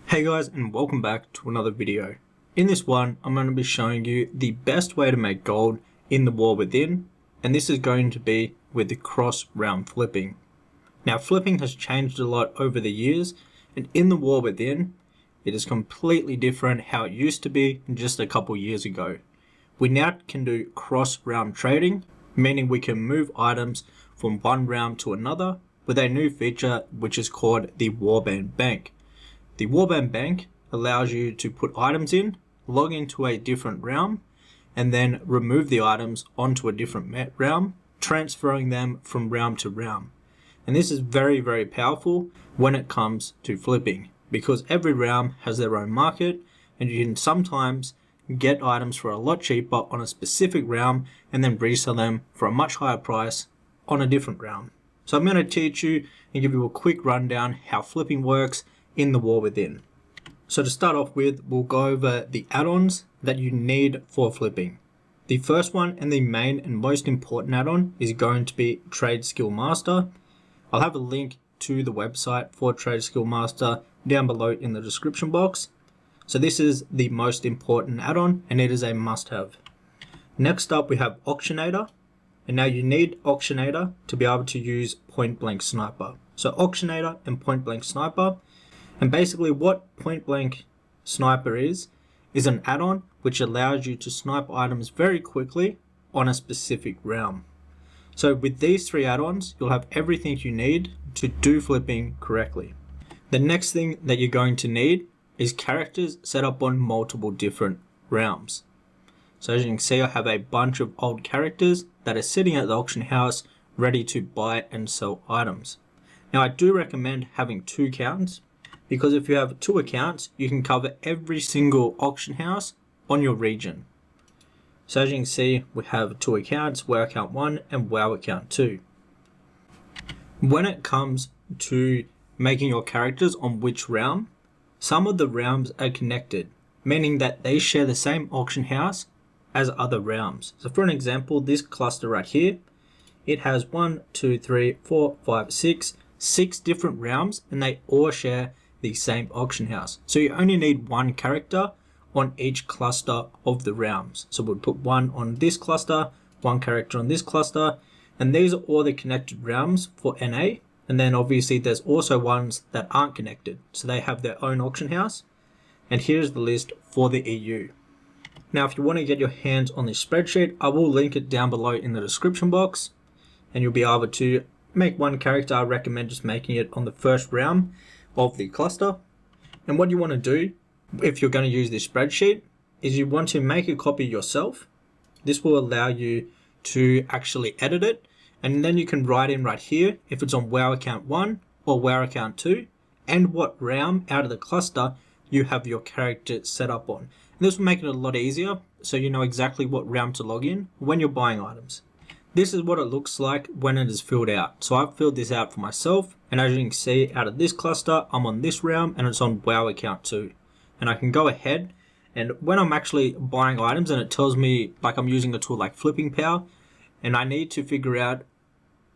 Hey guys, and welcome back to another video. In this one, I'm going to be showing you the best way to make gold in the War Within, and this is going to be with the cross realm flipping. Now flipping has changed a lot over the years, and in the War Within, it is completely different how it used to be just a couple years ago. We now can do cross realm trading, meaning we can move items from one realm to another with a new feature which is called the Warband Bank. The Warband Bank allows you to put items in, log into a different realm, and then remove the items onto a different realm, transferring them from realm to realm. And this is very, very powerful when it comes to flipping, because every realm has their own market, and you can sometimes get items for a lot cheaper on a specific realm and then resell them for a much higher price on a different realm. So I'm going to teach you and give you a quick rundown how flipping works in the War Within. So to start off with, we'll go over the add-ons that you need for flipping. The first one and the main and most important add-on is going to be Trade Skill Master. I'll have a link to the website for Trade Skill Master down below in the description box. So this is the most important add-on and it is a must-have. Next up we have Auctionator, and now you need Auctionator to be able to use Point Blank Sniper. So Auctionator and Point Blank Sniper. And basically what Point Blank Sniper is an add-on which allows you to snipe items very quickly on a specific realm. So with these three add-ons, you'll have everything you need to do flipping correctly. The next thing that you're going to need is characters set up on multiple different realms. So as you can see, I have a bunch of old characters that are sitting at the auction house ready to buy and sell items. Now I do recommend having two accounts, because if you have two accounts, you can cover every single auction house on your region. So as you can see, we have two accounts, WoW account 1 and WoW account 2. When it comes to making your characters on which realm, some of the realms are connected, meaning that they share the same auction house as other realms. So for an example, this cluster right here, it has 6 different realms and they all share the same auction house. So you only need one character on each cluster of the realms. So we'll put one on this cluster, one character on this cluster, and these are all the connected realms for NA. And then obviously there's also ones that aren't connected, so they have their own auction house. And here's the list for the EU. Now if you want to get your hands on this spreadsheet, I will link it down below in the description box, and you'll be able to make one character. I recommend just making it on the first realm of the cluster. And what you want to do if you're going to use this spreadsheet is you want to make a copy yourself. This will allow you to actually edit it, and then you can write in right here if it's on WoW account 1 or WoW account 2 and what realm out of the cluster you have your character set up on. And this will make it a lot easier so you know exactly what realm to log in when you're buying items. This is what it looks like when it is filled out. So I've filled this out for myself, and as you can see, out of this cluster, I'm on this realm and it's on WoW account 2. And I can go ahead, and when I'm actually buying items and it tells me, like I'm using a tool like Flipping Power, and I need to figure out,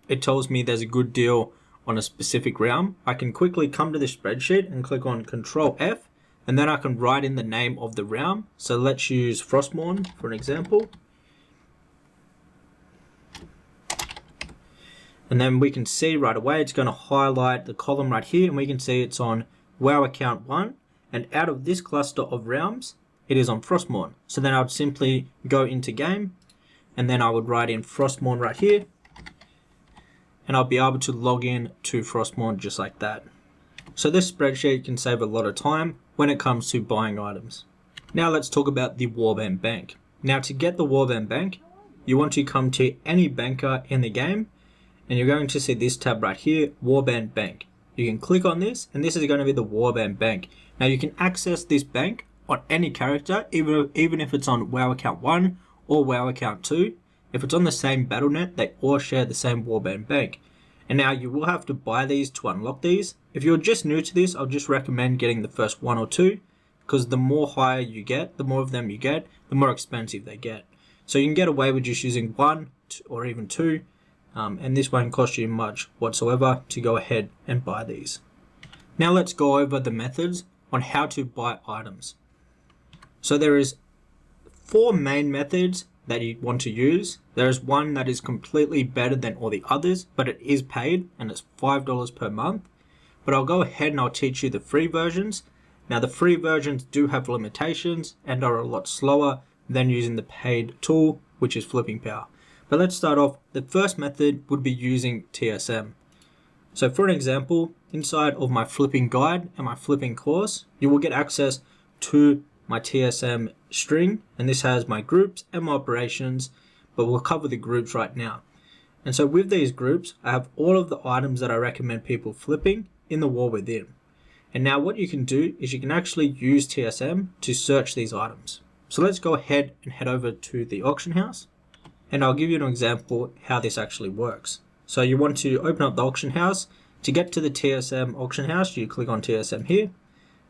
it tells me there's a good deal on a specific realm, I can quickly come to this spreadsheet and click on Control F, and then I can write in the name of the realm. So let's use Frostmourne for an example. And then we can see right away, it's going to highlight the column right here, and we can see it's on WoW account 1. And out of this cluster of realms, it is on Frostmourne. So then I would simply go into game, and then I would write in Frostmourne right here, and I'll be able to log in to Frostmourne just like that. So this spreadsheet can save a lot of time when it comes to buying items. Now let's talk about the Warband Bank. Now to get the Warband Bank, you want to come to any banker in the game, and you're going to see this tab right here, Warband Bank. You can click on this, and this is going to be the Warband Bank. Now you can access this bank on any character, even if it's on WoW account 1 or WoW account 2. If it's on the same BattleNet, they all share the same Warband Bank. And now you will have to buy these to unlock these. If you're just new to this, I'll just recommend getting the first 1 or 2, because the more higher you get, the more of them you get, the more expensive they get. So you can get away with just using 1 or even 2. And this won't cost you much whatsoever to go ahead and buy these. Now let's go over the methods on how to buy items. So there is 4 main methods that you want to use. There is one that is completely better than all the others, but it is paid and it's $5 per month. But I'll go ahead and I'll teach you the free versions. Now the free versions do have limitations and are a lot slower than using the paid tool, which is Flipping Power. But let's start off. The first method would be using TSM. So for an example, inside of my flipping guide and my flipping course, you will get access to my TSM string, and this has my groups and my operations, but we'll cover the groups right now. And so with these groups, I have all of the items that I recommend people flipping in the war within. And now what you can do is you can actually use TSM to search these items. So let's go ahead and head over to the auction house, and I'll give you an example how this actually works. So you want to open up the auction house. To get to the TSM auction house, you click on TSM here,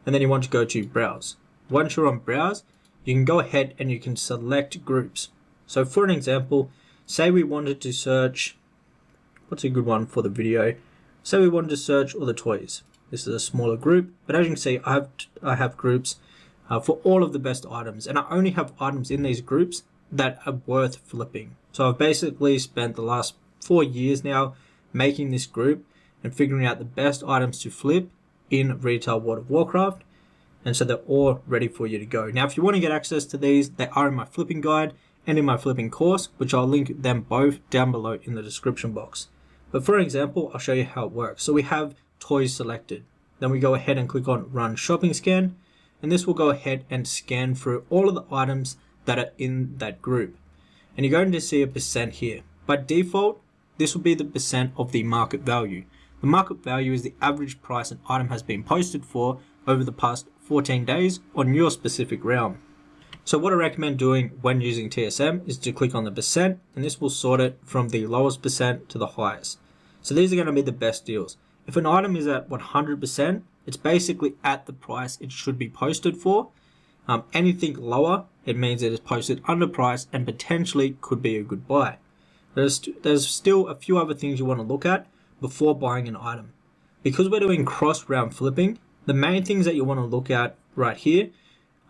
and then you want to go to browse. Once you're on browse, you can go ahead and you can select groups. So for an example, say we wanted to search, what's a good one for the video? Say we wanted to search all the toys. This is a smaller group, but as you can see, I have groups for all of the best items, and I only have items in these groups that are worth flipping. So I've basically spent the last 4 years now making this group and figuring out the best items to flip in retail World of Warcraft, and so they're all ready for you to go. Now if you want to get access to these, they are in my flipping guide and in my flipping course, which I'll link them both down below in the description box. But for example, I'll show you how it works. So we have toys selected, then we go ahead and click on run shopping scan, and this will go ahead and scan through all of the items that are in that group, and you're going to see a percent here. By default, this will be the percent of the market value. The market value is the average price an item has been posted for over the past 14 days on your specific realm. So what I recommend doing when using TSM is to click on the percent, and this will sort it from the lowest percent to the highest. So these are going to be the best deals. If an item is at 100%, it's basically at the price it should be posted for. Anything lower, it means it is posted underpriced and potentially could be a good buy. There's still a few other things you want to look at before buying an item. Because we're doing cross-round flipping, the main things that you want to look at right here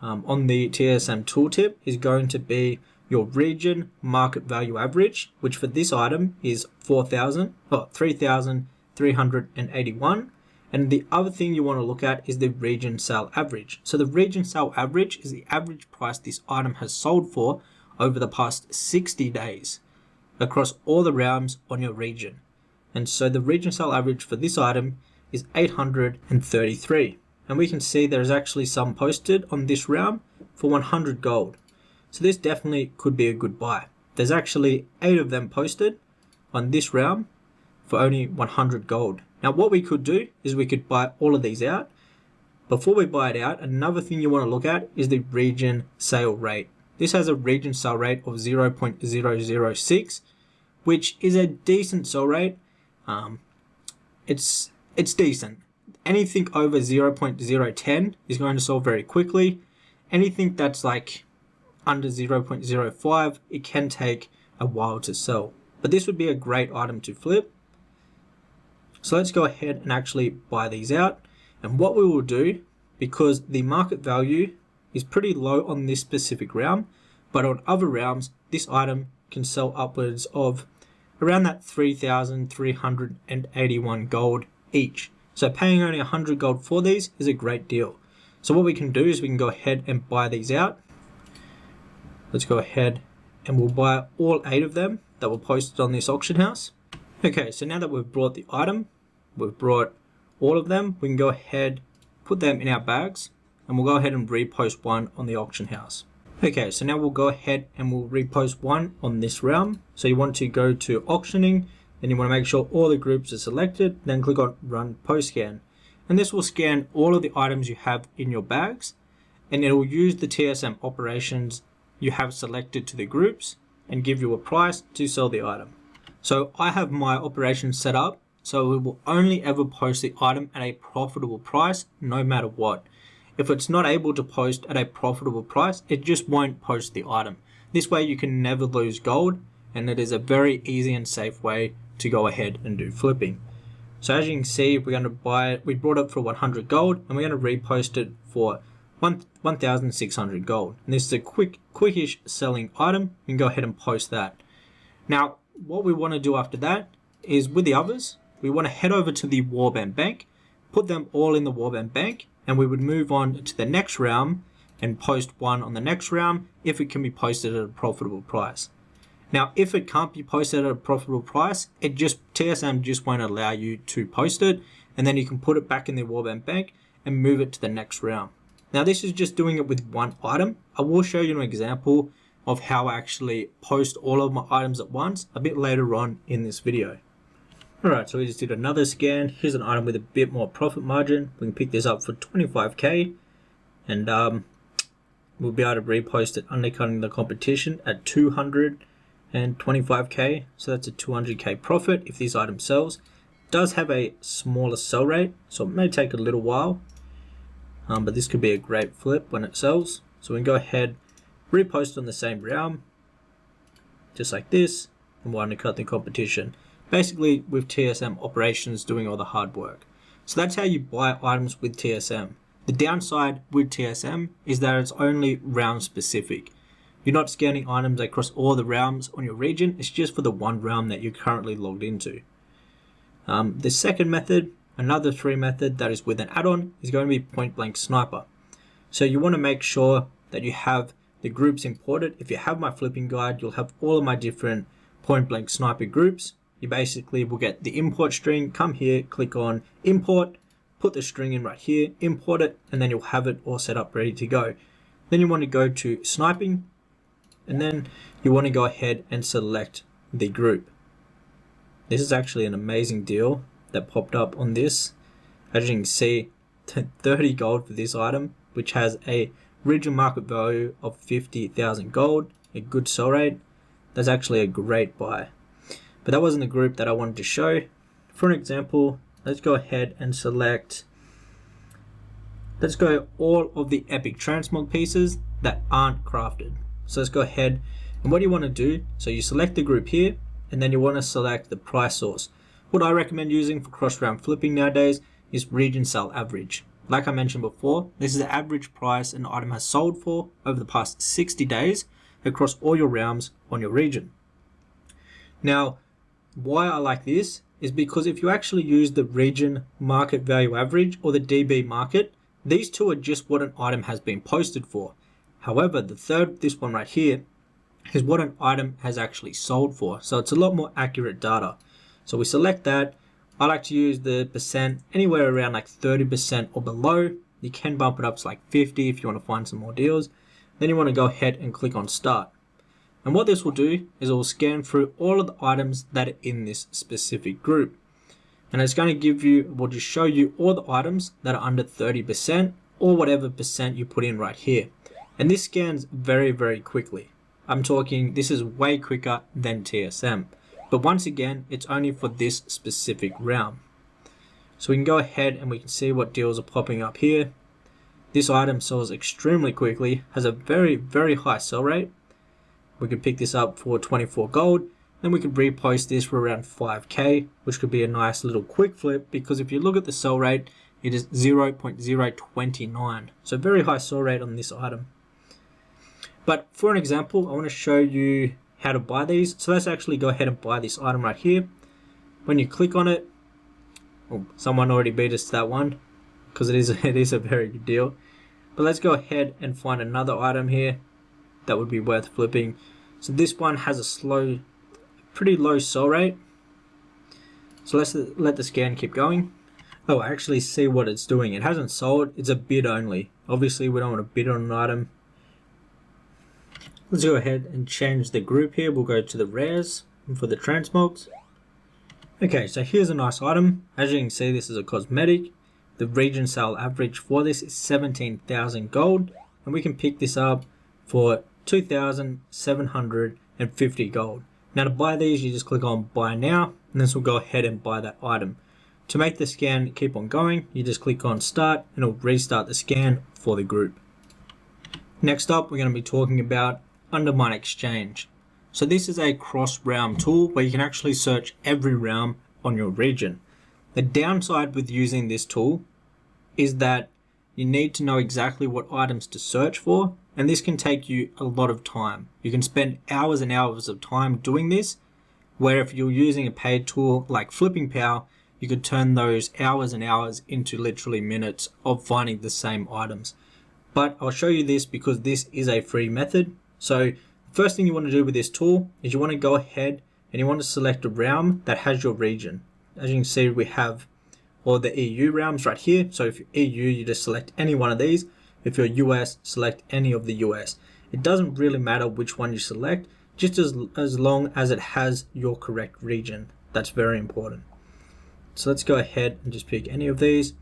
on the TSM tooltip is going to be your region market value average, which for this item is 3,381. And the other thing you want to look at is the region sale average. So the region sale average is the average price this item has sold for over the past 60 days across all the realms on your region. And so the region sale average for this item is 833. And we can see there's actually some posted on this realm for 100 gold. So this definitely could be a good buy. There's actually 8 of them posted on this realm for only 100 gold. Now what we could do is we could buy all of these out. Before we buy it out, another thing you want to look at is the region sale rate. This has a region sale rate of 0.006, which is a decent sell rate. It's decent. Anything over 0.010 is going to sell very quickly. Anything that's like under 0.05, it can take a while to sell. But this would be a great item to flip. So let's go ahead and actually buy these out. And what we will do, because the market value is pretty low on this specific realm, but on other realms, this item can sell upwards of around that 3,381 gold each. So paying only 100 gold for these is a great deal. So what we can do is we can go ahead and buy these out. Let's go ahead and we'll buy all 8 of them that were posted on this auction house. Okay, so now that we've brought the item, we've brought all of them, we can go ahead, put them in our bags, and we'll go ahead and repost one on the auction house. Okay, so now we'll go ahead and we'll repost one on this realm. So you want to go to auctioning, then you want to make sure all the groups are selected, then click on run post scan. And this will scan all of the items you have in your bags, and it will use the TSM operations you have selected to the groups and give you a price to sell the item. So I have my operations set up so we will only ever post the item at a profitable price no matter what. If it's not able to post at a profitable price, it just won't post the item. This way you can never lose gold, and it is a very easy and safe way to go ahead and do flipping. So as you can see, we're going to buy it. We brought it for 100 gold, and we're going to repost it for 1,600 gold. And this is a quickish selling item. You can go ahead and post that. Now, what we want to do after that is with the others, we want to head over to the Warband Bank, put them all in the Warband Bank, and we would move on to the next realm and post one on the next realm if it can be posted at a profitable price. Now, if it can't be posted at a profitable price, TSM just won't allow you to post it, and then you can put it back in the Warband Bank and move it to the next realm. Now, this is just doing it with one item. I will show you an example of how I actually post all of my items at once a bit later on in this video. Alright, so we just did another scan. Here's an item with a bit more profit margin. We can pick this up for 25k, and we'll be able to repost it undercutting the competition at 225k, so that's a 200k profit if this item sells. It does have a smaller sell rate, so it may take a little while, but this could be a great flip when it sells. So we can go ahead, repost on the same realm, just like this, and we'll undercut the competition. Basically with TSM operations doing all the hard work. So that's how you buy items with TSM. The downside with TSM is that it's only realm specific. You're not scanning items across all the realms on your region, it's just for the one realm that you're currently logged into. The second method, another free method that is with an add-on, is going to be point blank sniper. So you want to make sure that you have the groups imported. If you have my flipping guide, you'll have all of my different point blank sniper groups. You basically will get the import string, come here, click on import, put the string in right here, import it, and then you'll have it all set up ready to go. Then you want to go to sniping, and then you want to go ahead and select the group. This is actually an amazing deal that popped up on this. As you can see, 30 gold for this item, which has a region market value of 50,000 gold, a good sell rate. That's actually a great buy. But that wasn't the group that I wanted to show. For an example, let's go ahead and select, let's go all of the epic transmog pieces that aren't crafted. So let's go ahead, and what you want to do, so you select the group here, and then you want to select the price source. What I recommend using for cross round flipping nowadays is region sell average. Like I mentioned before, this is the average price an item has sold for over the past 60 days across all your realms on your region. Now, why I like this is because if you actually use the region market value average or the DB market, these two are just what an item has been posted for. However, the third, this one right here, is what an item has actually sold for. So it's a lot more accurate data. So we select that. I like to use the percent anywhere around like 30% or below. You can bump it up to like 50 if you want to find some more deals. Then you want to go ahead and click on start. And what this will do is it will scan through all of the items that are in this specific group. And it's going to give you, will just show you all the items that are under 30% or whatever percent you put in right here. And this scans very, very quickly. I'm talking, this is way quicker than TSM. But once again, it's only for this specific realm. So we can go ahead and we can see what deals are popping up here. This item sells extremely quickly, has a very, very high sell rate. We could pick this up for 24 gold, then we could repost this for around 5k, which could be a nice little quick flip, because if you look at the sell rate, it is 0.029. So very high sell rate on this item. But for an example, I want to show you how to buy these. So let's actually go ahead and buy this item right here. When you click on it, oh, someone already beat us to that one, because it is a very good deal. But let's go ahead and find another item here that would be worth flipping. So this one has a pretty low sell rate. So let's let the scan keep going. Oh, I actually see what it's doing. It hasn't sold, it's a bid only. Obviously we don't want to bid on an item. Let's go ahead and change the group here. We'll go to the rares for the transmogs. Okay, so here's a nice item. As you can see, this is a cosmetic. The region sale average for this is 17,000 gold, and we can pick this up for 2,750 gold. Now to buy these, you just click on buy now, and this will go ahead and buy that item. To make the scan keep on going, you just click on start and it'll restart the scan for the group. Next up, we're going to be talking about Undermine Exchange. So this is a cross realm tool where you can actually search every realm on your region. The downside with using this tool is that you need to know exactly what items to search for, and this can take you a lot of time. You can spend hours and hours of time doing this, where if you're using a paid tool like Flipping Power, you could turn those hours and hours into literally minutes of finding the same items. But I'll show you this because this is a free method. So first thing you want to do with this tool is you want to go ahead and you want to select a realm that has your region. As you can see, we have all the EU realms right here. So if you're EU, you just select any one of these. If you're US, select any of the US. It doesn't really matter which one you select, just as long as it has your correct region. That's very important. So let's go ahead and just pick any of these.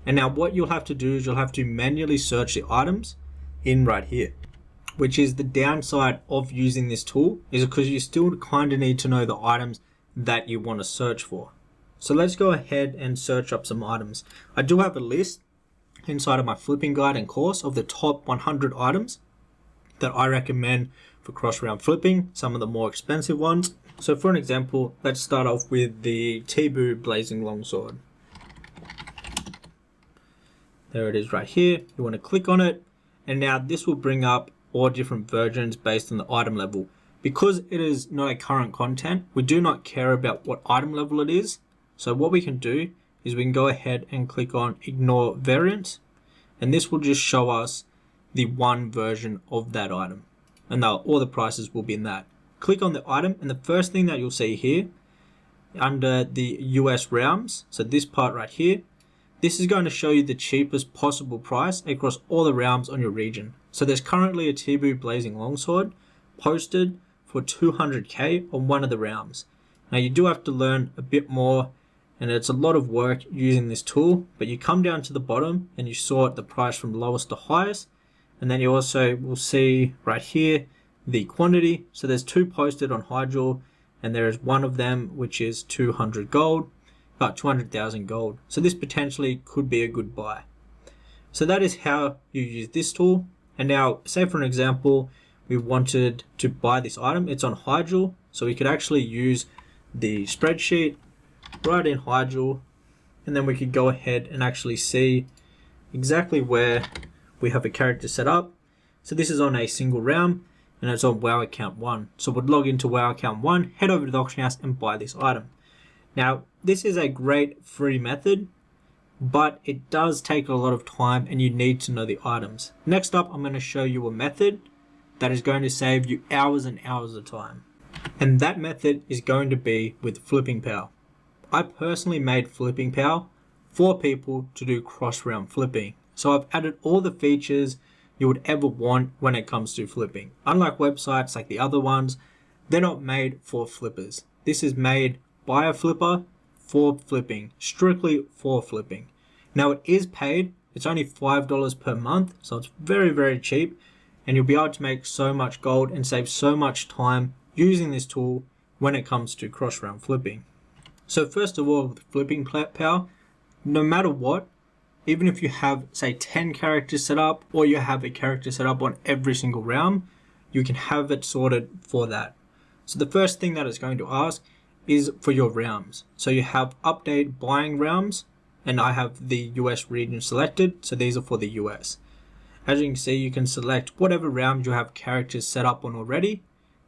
And now what you'll have to do is you'll have to manually search the items in right here, which is the downside of using this tool, is because you still kind of need to know the items that you want to search for. So let's go ahead and search up some items. I do have a list inside of my flipping guide and course of the top 100 items that I recommend for cross-round flipping, some of the more expensive ones. So for an example, let's start off with the Tibu Blazing Longsword. There it is right here. You want to click on it, and now this will bring up all different versions based on the item level. Because it is not a current content, we do not care about what item level it is. So what we can do is we can go ahead and click on ignore variant, and this will just show us the one version of that item, and now all the prices will be in that. Click on the item, and the first thing that you'll see here under the US realms, so this part right here, this is going to show you the cheapest possible price across all the realms on your region. So there's currently a Tibu Blazing Longsword posted for 200k on one of the realms. Now you do have to learn a bit more, and it's a lot of work using this tool, but you come down to the bottom and you sort the price from lowest to highest, and then you also will see right here the quantity. So there's two posted on Hydral, and there is one of them which is 200 gold, about 200,000 gold. So this potentially could be a good buy. So that is how you use this tool. And now say for an example, we wanted to buy this item, it's on Hydral, so we could actually use the spreadsheet right in Hydral, and then we could go ahead and actually see exactly where we have a character set up. So this is on a single realm, and it's on WoW account 1. So we'd log into WoW account 1, head over to the auction house and buy this item. Now this is a great free method, but it does take a lot of time and you need to know the items. Next up, I'm going to show you a method that is going to save you hours and hours of time. And that method is going to be with Flipping Power. I personally made Flipping Power for people to do cross-round flipping. So I've added all the features you would ever want when it comes to flipping. Unlike websites like the other ones, they're not made for flippers. This is made by a flipper for flipping, strictly for flipping. Now it is paid, it's only $5 per month, so it's very, very cheap, and you'll be able to make so much gold and save so much time using this tool when it comes to cross-round flipping. So first of all, with Flipping Power, no matter what, even if you have say 10 characters set up, or you have a character set up on every single realm, you can have it sorted for that. So the first thing that it's going to ask is for your realms. So you have update buying realms, and I have the US region selected, so these are for the US. As you can see, you can select whatever realms you have characters set up on already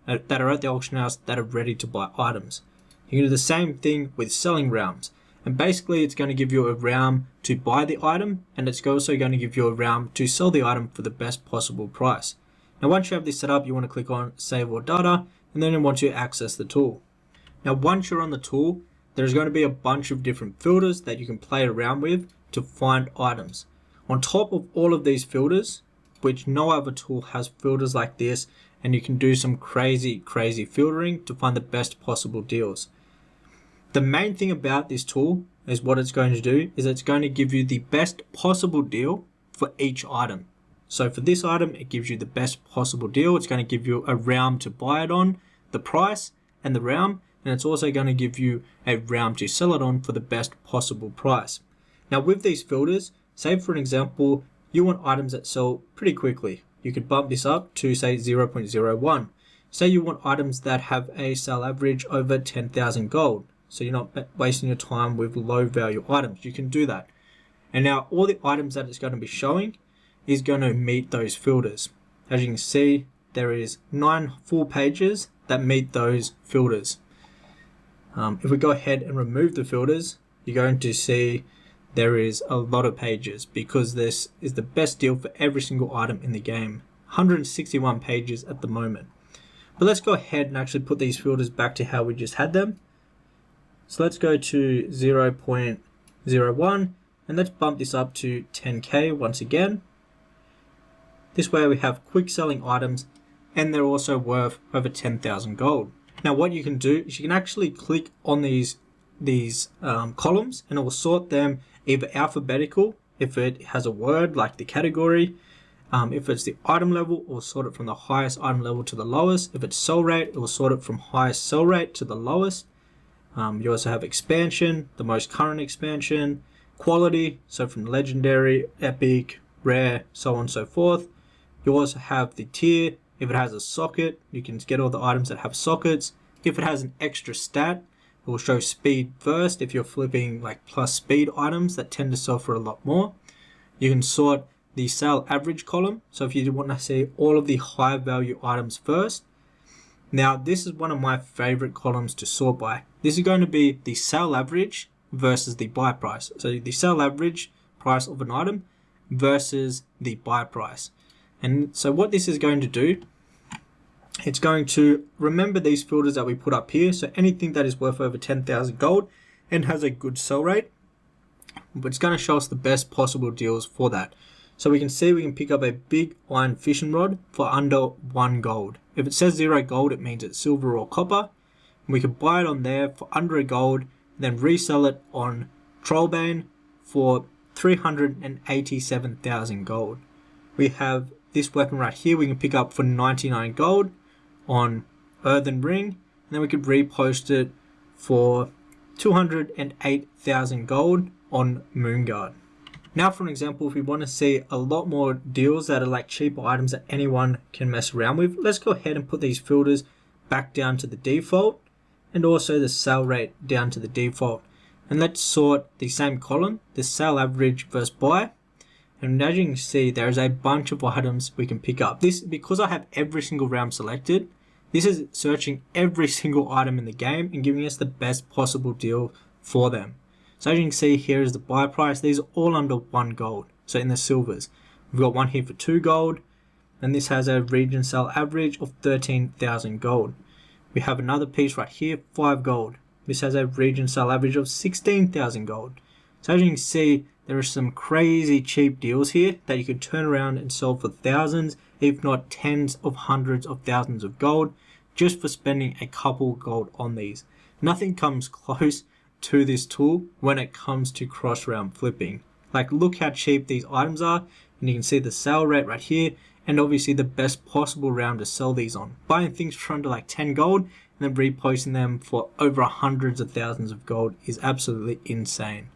that are at the auction house that are ready to buy items. You can do the same thing with selling realms, and basically it's going to give you a realm to buy the item, and it's also going to give you a realm to sell the item for the best possible price. Now once you have this set up, you want to click on save all data, and then you want to access the tool. Now once you're on the tool, there's going to be a bunch of different filters that you can play around with to find items. On top of all of these filters, which no other tool has filters like this, and you can do some crazy filtering to find the best possible deals. The main thing about this tool is what it's going to do is it's going to give you the best possible deal for each item. So for this item, it gives you the best possible deal. It's going to give you a realm to buy it on, the price and the realm, and it's also going to give you a realm to sell it on for the best possible price. Now with these filters, say for an example, you want items that sell pretty quickly. You could bump this up to say 0.01. Say you want items that have a sale average over 10,000 gold. so you're not wasting your time with low value items. You can do that. And now all the items that it's going to be showing is going to meet those filters. As you can see, there is 9 full pages that meet those filters. If we go ahead and remove the filters, you're going to see there is a lot of pages, because this is the best deal for every single item in the game. 161 pages at the moment. But let's go ahead and actually put these filters back to how we just had them. So let's go to 0.01 and let's bump this up to 10k once again. This way we have quick selling items, and they're also worth over 10,000 gold. Now what you can do is you can actually click on these columns, and it will sort them either alphabetical if it has a word like the category. If it's the item level, it will sort it from the highest item level to the lowest. If it's sell rate, it will sort it from highest sell rate to the lowest. You also have expansion, the most current expansion, quality, so from legendary, epic, rare, so on and so forth. You also have the tier. If it has a socket, you can get all the items that have sockets. If it has an extra stat, it will show speed first if you're flipping like plus speed items that tend to sell for a lot more. You can sort the sale average column, so if you want to see all of the high value items first. Now this is one of my favorite columns to sort by. This is going to be the sale average versus the buy price. So the sale average price of an item versus the buy price. And so what this is going to do, it's going to remember these filters that we put up here. So anything that is worth over 10,000 gold and has a good sell rate, but it's going to show us the best possible deals for that. So we can see we can pick up a big iron fishing rod for under 1 gold. If it says 0 gold, it means it's silver or copper. We can buy it on there for under a gold, then resell it on Trollbane for 387,000 gold. We have this weapon right here we can pick up for 99 gold on Earthen Ring, and then we could repost it for 208,000 gold on Moonguard. Now for an example, if we want to see a lot more deals that are like cheaper items that anyone can mess around with, let's go ahead and put these filters back down to the default, and also the sale rate down to the default. And let's sort the same column, the sale average versus buy. And as you can see, there is a bunch of items we can pick up. This, because I have every single realm selected, this is searching every single item in the game and giving us the best possible deal for them. So as you can see, here is the buy price. These are all under 1 gold. So in the silvers, we've got one here for 2 gold, and this has a region sale average of 13,000 gold. We have another piece right here, 5 gold. This has a region sale average of 16,000 gold. So as you can see, there are some crazy cheap deals here that you could turn around and sell for thousands, if not tens of hundreds of thousands of gold, just for spending a couple gold on these. Nothing comes close to this tool when it comes to cross realm flipping. Like, look how cheap these items are, and you can see the sale rate right here, and obviously the best possible round to sell these on. Buying things for under like 10 gold and then reposting them for over hundreds of thousands of gold is absolutely insane.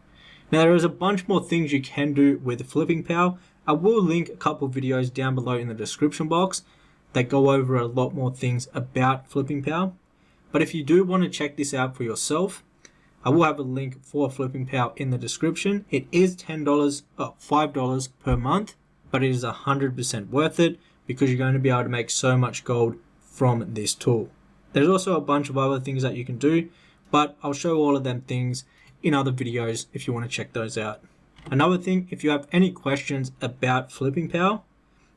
Now there is a bunch more things you can do with Flipping Power. I will link a couple of videos down below in the description box that go over a lot more things about Flipping Power. But if you do want to check this out for yourself, I will have a link for Flipping Power in the description. It is $5 per month, but it is 100% worth it because you're going to be able to make so much gold from this tool. There's also a bunch of other things that you can do, but I'll show all of them things in other videos if you want to check those out. Another thing, if you have any questions about Flipping Power,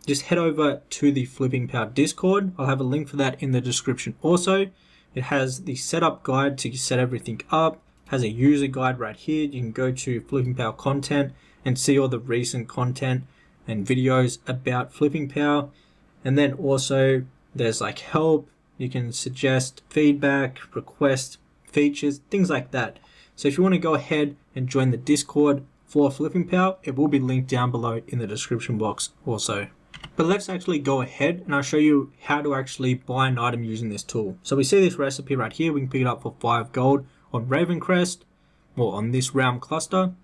just head over to the Flipping Power Discord. I'll have a link for that in the description also. It has the setup guide to set everything up, has a user guide right here. You can go to Flipping Power content and see all the recent content and videos about Flipping Power. And then also there's like help, you can suggest feedback, request features, things like that. So if you want to go ahead and join the Discord for Flipping Power, it will be linked down below in the description box also. But let's actually go ahead and I'll show you how to actually buy an item using this tool. So we see this recipe right here. We can pick it up for 5 gold on Ravencrest or on this realm cluster. And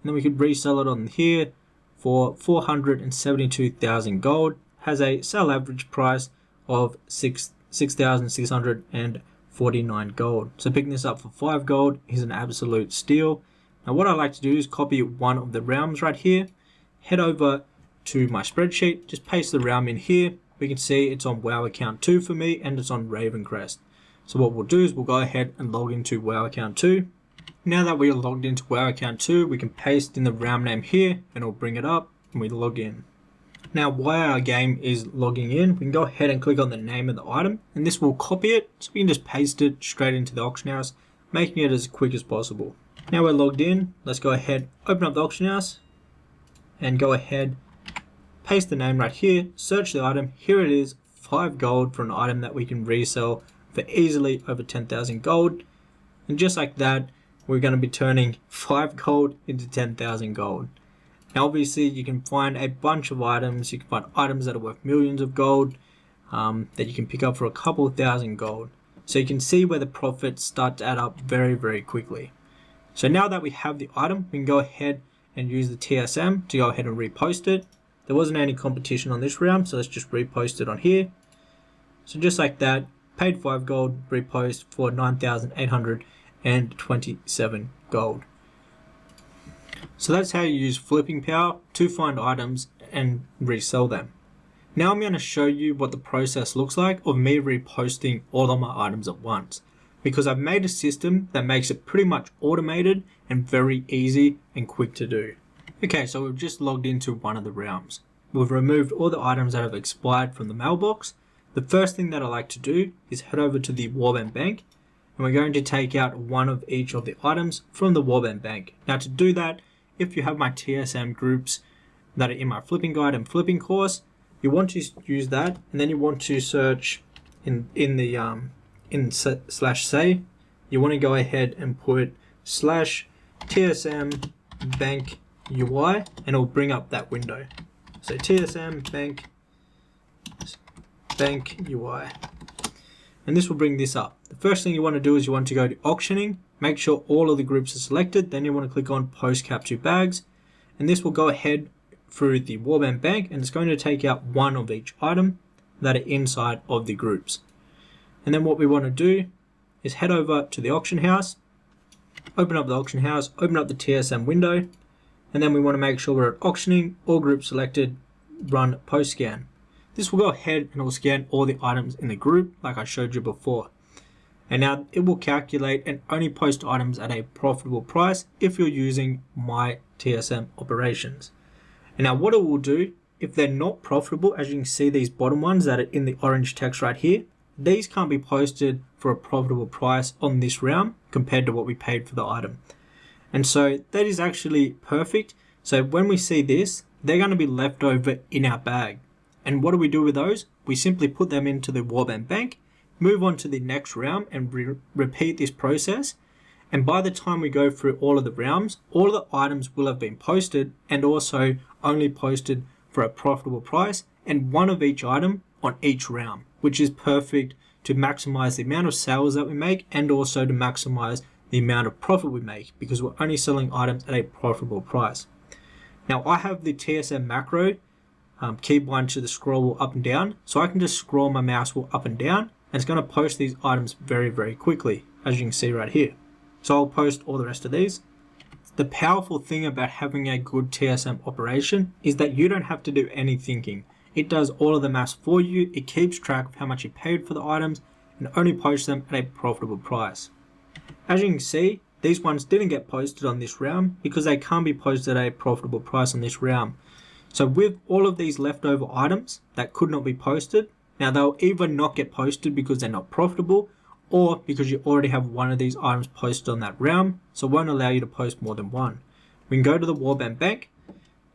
then we could resell it on here for 472,000 gold. Has a sale average price of 6,645 49 gold. So picking this up for 5 gold is an absolute steal. Now what I like to do is copy one of the realms right here, head over to my spreadsheet, just paste the realm in here. We can see it's on WoW account 2 for me and it's on Ravencrest. So what we'll do is we'll go ahead and log into WoW account 2. Now that we are logged into WoW account 2, we can paste in the realm name here and it'll bring it up and we log in. Now while our game is logging in, we can go ahead and click on the name of the item and this will copy it, so we can just paste it straight into the auction house, making it as quick as possible. Now we're logged in, let's go ahead, open up the auction house and go ahead, paste the name right here, search the item. Here it is, 5 gold for an item that we can resell for easily over 10,000 gold. And just like that, we're going to be turning 5 gold into 10,000 gold. Now obviously you can find a bunch of items. You can find items that are worth millions of gold that you can pick up for a couple of thousand gold. So you can see where the profits start to add up very, very quickly. So now that we have the item, we can go ahead and use the TSM to go ahead and repost it. There wasn't any competition on this round, so let's just repost it on here. So just like that, paid 5 gold, repost for 9,827 gold. So that's how you use flipping power to find items and resell them. Now I'm going to show you what the process looks like of me reposting all of my items at once, because I've made a system that makes it pretty much automated and very easy and quick to do. Okay, so we've just logged into one of the realms. We've removed all the items that have expired from the mailbox. The first thing that I like to do is head over to the Warband Bank and we're going to take out one of each of the items from the Warband Bank. Now to do that, if you have my TSM groups that are in my flipping guide and flipping course, you want to use that and then you want to search in /say, you want to go ahead and put /TSM bank UI and it'll bring up that window. So TSM bank UI. And this will bring this up. The first thing you want to do is you want to go to auctioning, make sure all of the groups are selected, then you want to click on post capture bags, and this will go ahead through the Warband Bank and it's going to take out one of each item that are inside of the groups. And then what we want to do is head over to the auction house, open up the auction house, open up the TSM window, and then we want to make sure we're at auctioning, all groups selected, run post scan. This will go ahead and it will scan all the items in the group like I showed you before. And now it will calculate and only post items at a profitable price if you're using my TSM operations. And now what it will do, if they're not profitable, as you can see these bottom ones that are in the orange text right here, these can't be posted for a profitable price on this round compared to what we paid for the item. And so that is actually perfect. So when we see this, they're going to be left over in our bag. And what do we do with those? We simply put them into the Warband Bank, move on to the next round and repeat this process. And by the time we go through all of the rounds, all of the items will have been posted and also only posted for a profitable price and one of each item on each round, which is perfect to maximize the amount of sales that we make and also to maximize the amount of profit we make because we're only selling items at a profitable price. Now I have the TSM macro keybind to the scroll wheel up and down, so I can just scroll my mouse wheel up and down and it's going to post these items very, very quickly, as you can see right here. So I'll post all the rest of these. The powerful thing about having a good TSM operation is that you don't have to do any thinking. It does all of the maths for you, it keeps track of how much you paid for the items and only posts them at a profitable price. As you can see, these ones didn't get posted on this round because they can't be posted at a profitable price on this round. So with all of these leftover items that could not be posted, now they'll either not get posted because they're not profitable or because you already have one of these items posted on that round, so it won't allow you to post more than one. We can go to the Warband Bank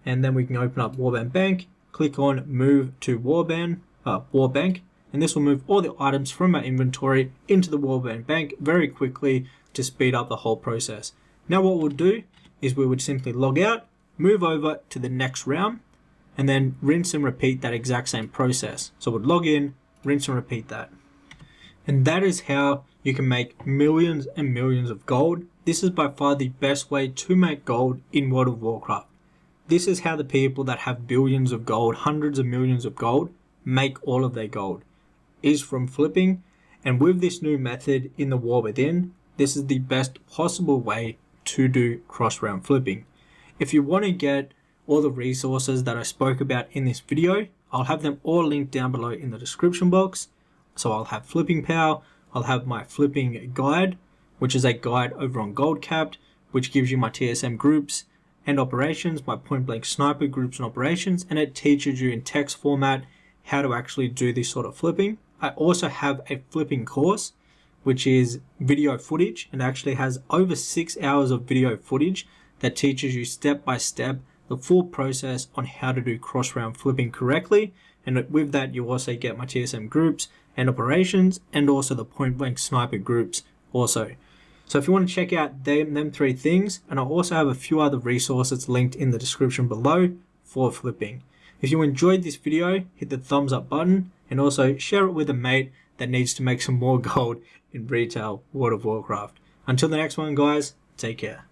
and then we can open up Warband Bank, click on move to Warbank, and this will move all the items from our inventory into the Warband Bank very quickly to speed up the whole process. Now what we'll do is we would simply log out, move over to the next round, and then rinse and repeat that exact same process. So we'll log in, rinse and repeat that. And that is how you can make millions and millions of gold. This is by far the best way to make gold in World of Warcraft. This is how the people that have billions of gold, hundreds of millions of gold, make all of their gold, is from flipping And with this new method in the War Within, this is the best possible way to do cross round flipping. If you want to get all the resources that I spoke about in this video, I'll have them all linked down below in the description box. So I'll have Flipping Power, I'll have my flipping guide, which is a guide over on Gold Capped, which gives you my TSM groups and operations, my point blank sniper groups and operations, and it teaches you in text format how to actually do this sort of flipping. I also have a flipping course, which is video footage, and actually has over 6 hours of video footage that teaches you step by step the full process on how to do cross round flipping correctly. And with that, you also get my TSM groups and operations, and also the point blank sniper groups also. So if you want to check out them 3 things, and I also have a few other resources linked in the description below for flipping. If you enjoyed this video, hit the thumbs up button, and also share it with a mate that needs to make some more gold in retail World of Warcraft. Until the next one, guys, take care.